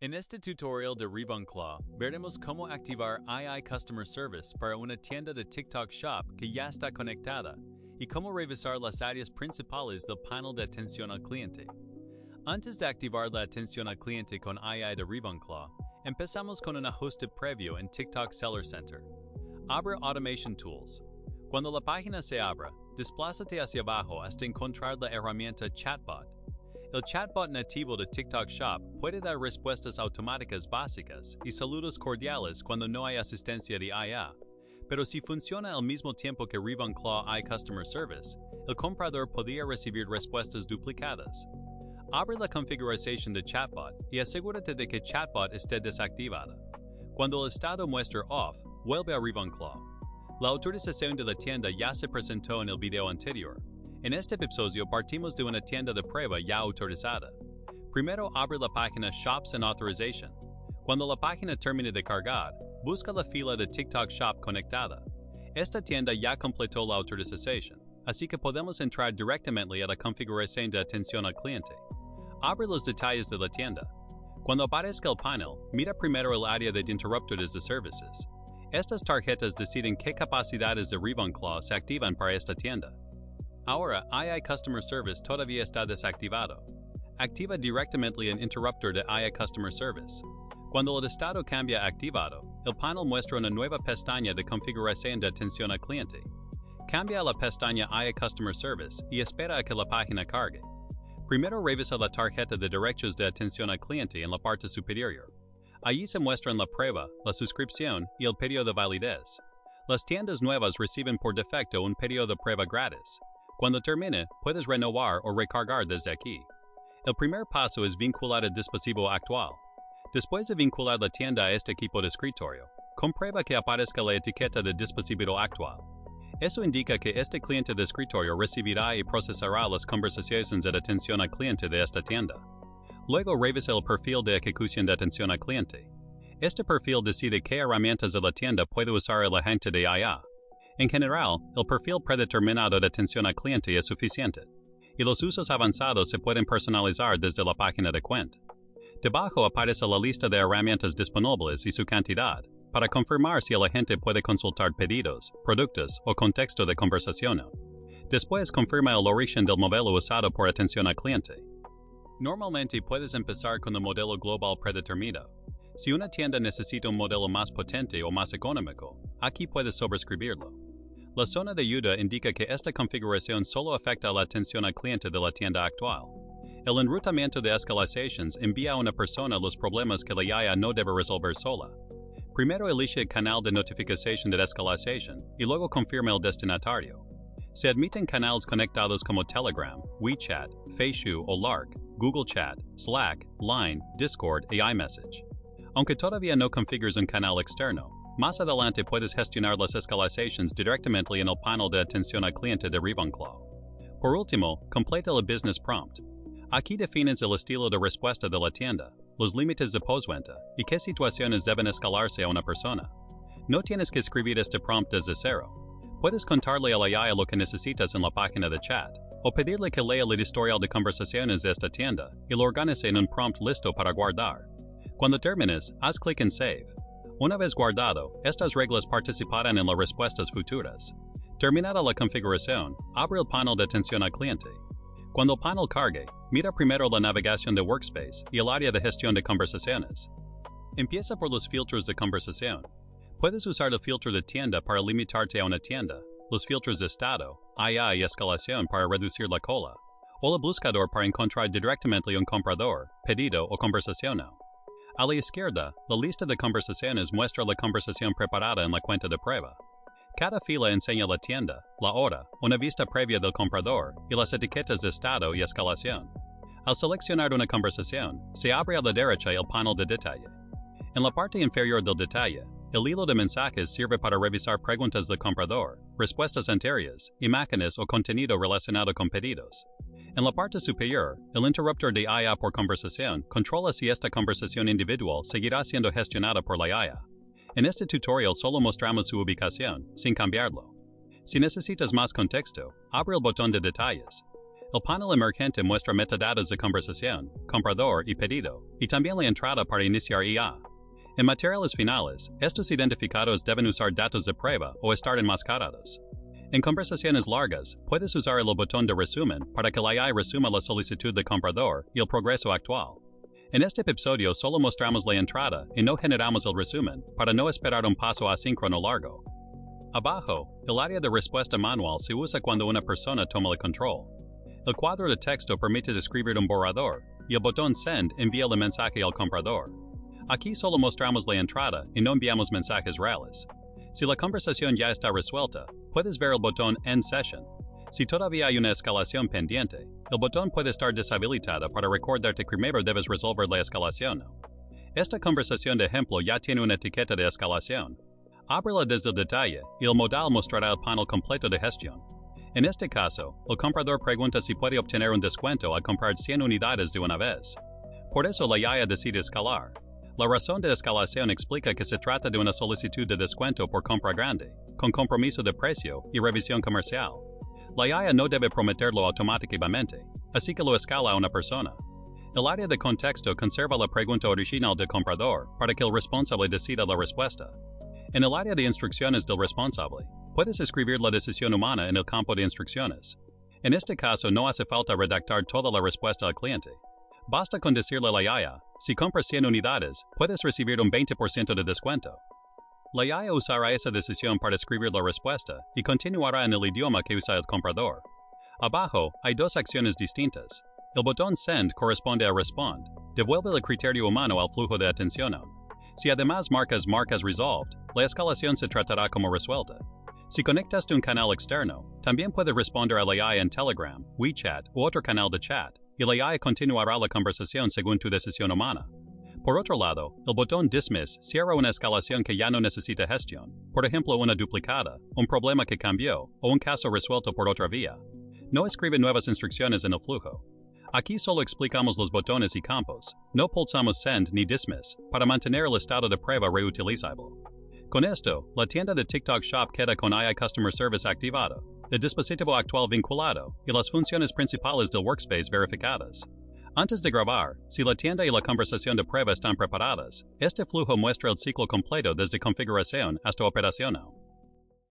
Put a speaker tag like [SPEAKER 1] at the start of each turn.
[SPEAKER 1] En este tutorial de RivonClaw, veremos cómo activar II Customer Service para una tienda de TikTok Shop que ya está conectada y cómo revisar las áreas principales del panel de atención al cliente. Antes de activar la atención al cliente con II de RivonClaw, empezamos con un ajuste previo en TikTok Seller Center. Abre Automation Tools. Cuando la página se abra, desplázate hacia abajo hasta encontrar la herramienta Chatbot. El chatbot nativo de TikTok Shop puede dar respuestas automáticas básicas y saludos cordiales cuando no hay asistencia de IA, pero si funciona al mismo tiempo que RivonClaw Customer Service, el comprador podría recibir respuestas duplicadas. Abre la configuración de Chatbot y asegúrate de que Chatbot esté desactivada. Cuando el estado muestre Off, vuelve a RivonClaw. La autorización de la tienda ya se presentó en el video anterior. En este episodio partimos de una tienda de prueba ya autorizada. Primero abre la página Shops and Authorization. Cuando la página termine de cargar, busca la fila de TikTok Shop conectada. Esta tienda ya completó la autorización, así que podemos entrar directamente a la configuración de atención al cliente. Abre los detalles de la tienda. Cuando aparezca el panel, mira primero el área de interruptores de services. Estas tarjetas deciden qué capacidades de RivonClaw se activan para esta tienda. Ahora, II Customer Service todavía está desactivado. Activa directamente el interruptor de II Customer Service. Cuando el estado cambia a activado, el panel muestra una nueva pestaña de configuración de atención al cliente. Cambia a la pestaña II Customer Service y espera a que la página cargue. Primero revisa la tarjeta de derechos de atención al cliente en la parte superior. Allí se muestran la prueba, la suscripción y el periodo de validez. Las tiendas nuevas reciben por defecto un periodo de prueba gratis. Cuando termine, puedes renovar o recargar desde aquí. El primer paso es vincular el dispositivo actual. Después de vincular la tienda a este equipo de escritorio, comprueba que aparezca la etiqueta de dispositivo actual. Eso indica que este cliente de escritorio recibirá y procesará las conversaciones de atención al cliente de esta tienda. Luego revisa el perfil de ejecución de atención al cliente. Este perfil decide qué herramientas de la tienda puede usar el agente de IA. En general, el perfil predeterminado de atención al cliente es suficiente, y los usos avanzados se pueden personalizar desde la página de cuenta. Debajo aparece la lista de herramientas disponibles y su cantidad, para confirmar si el agente puede consultar pedidos, productos o contexto de conversación. Después confirma el origen del modelo usado por atención al cliente. Normalmente puedes empezar con el modelo global predeterminado. Si una tienda necesita un modelo más potente o más económico, aquí puedes sobrescribirlo. La zona de ayuda indica que esta configuración solo afecta a la atención al cliente de la tienda actual. El enrutamiento de escalaciones envía a una persona los problemas que la IA no debe resolver sola. Primero elige el canal de notificación de escalación y luego confirma el destinatario. Se admiten canales conectados como Telegram, WeChat, Facetune o Lark, Google Chat, Slack, Line, Discord y iMessage. Aunque todavía no configures un canal externo, más adelante puedes gestionar las escalaciones directamente en el panel de atención al cliente de RivonClaw. Por último, completa el Business Prompt. Aquí defines el estilo de respuesta de la tienda, los límites de postventa y qué situaciones deben escalarse a una persona. No tienes que escribir este prompt desde cero. Puedes contarle a la IA lo que necesitas en la página de chat, o pedirle que lea el historial de conversaciones de esta tienda y lo organice en un prompt listo para guardar. Cuando termines, haz clic en Save. Una vez guardado, estas reglas participarán en las respuestas futuras. Terminada la configuración, abre el panel de atención al cliente. Cuando el panel cargue, mira primero la navegación de Workspace y el área de gestión de conversaciones. Empieza por los filtros de conversación. Puedes usar el filtro de tienda para limitarte a una tienda, los filtros de estado, IA y escalación para reducir la cola, o el buscador para encontrar directamente un comprador, pedido o conversación. A la izquierda, la lista de conversaciones muestra la conversación preparada en la cuenta de prueba. Cada fila enseña la tienda, la hora, una vista previa del comprador y las etiquetas de estado y escalación. Al seleccionar una conversación, se abre a la derecha el panel de detalle. En la parte inferior del detalle, el hilo de mensajes sirve para revisar preguntas del comprador, respuestas anteriores, imágenes o contenido relacionado con pedidos. En la parte superior, el interruptor de IA por conversación controla si esta conversación individual seguirá siendo gestionada por la IA. En este tutorial solo mostramos su ubicación, sin cambiarlo. Si necesitas más contexto, abre el botón de detalles. El panel emergente muestra metadatos de conversación, comprador y pedido, y también la entrada para iniciar IA. En materiales finales, estos identificados deben usar datos de prueba o estar enmascarados. En conversaciones largas, puedes usar el botón de resumen para que la AI resuma la solicitud del comprador y el progreso actual. En este episodio solo mostramos la entrada y no generamos el resumen para no esperar un paso asíncrono largo. Abajo, el área de respuesta manual se usa cuando una persona toma el control. El cuadro de texto permite escribir un borrador y el botón Send envía el mensaje al comprador. Aquí solo mostramos la entrada y no enviamos mensajes reales. Si la conversación ya está resuelta, puedes ver el botón End Session. Si todavía hay una escalación pendiente, el botón puede estar deshabilitado para recordarte que primero debes resolver la escalación. Esta conversación de ejemplo ya tiene una etiqueta de escalación. Ábrela desde el detalle y el modal mostrará el panel completo de gestión. En este caso, el comprador pregunta si puede obtener un descuento al comprar 100 unidades de una vez. Por eso la IA decide escalar. La razón de escalación explica que se trata de una solicitud de descuento por compra grande, con compromiso de precio y revisión comercial. La IA no debe prometerlo automáticamente, así que lo escala a una persona. El área de contexto conserva la pregunta original del comprador para que el responsable decida la respuesta. En el área de instrucciones del responsable, puedes escribir la decisión humana en el campo de instrucciones. En este caso no hace falta redactar toda la respuesta al cliente. Basta con decirle a la IA, si compras 100 unidades, puedes recibir un 20% de descuento. La IA usará esa decisión para escribir la respuesta y continuará en el idioma que usa el comprador. Abajo, hay dos acciones distintas. El botón Send corresponde a Respond, devuelve el criterio humano al flujo de atención. Si además marcas Resolved, la escalación se tratará como resuelta. Si conectaste un canal externo, también puedes responder a la IA en Telegram, WeChat u otro canal de chat, y la IA continuará la conversación según tu decisión humana. Por otro lado, el botón Dismiss cierra una escalación que ya no necesita gestión, por ejemplo una duplicada, un problema que cambió o un caso resuelto por otra vía. No escribe nuevas instrucciones en el flujo. Aquí solo explicamos los botones y campos, no pulsamos Send ni Dismiss para mantener el estado de prueba reutilizable. Con esto, la tienda de TikTok Shop queda con AI Customer Service activado, el dispositivo actual vinculado y las funciones principales del workspace verificadas. Antes de grabar, si la tienda y la conversación de prueba están preparadas, este flujo muestra el ciclo completo desde configuración hasta operación.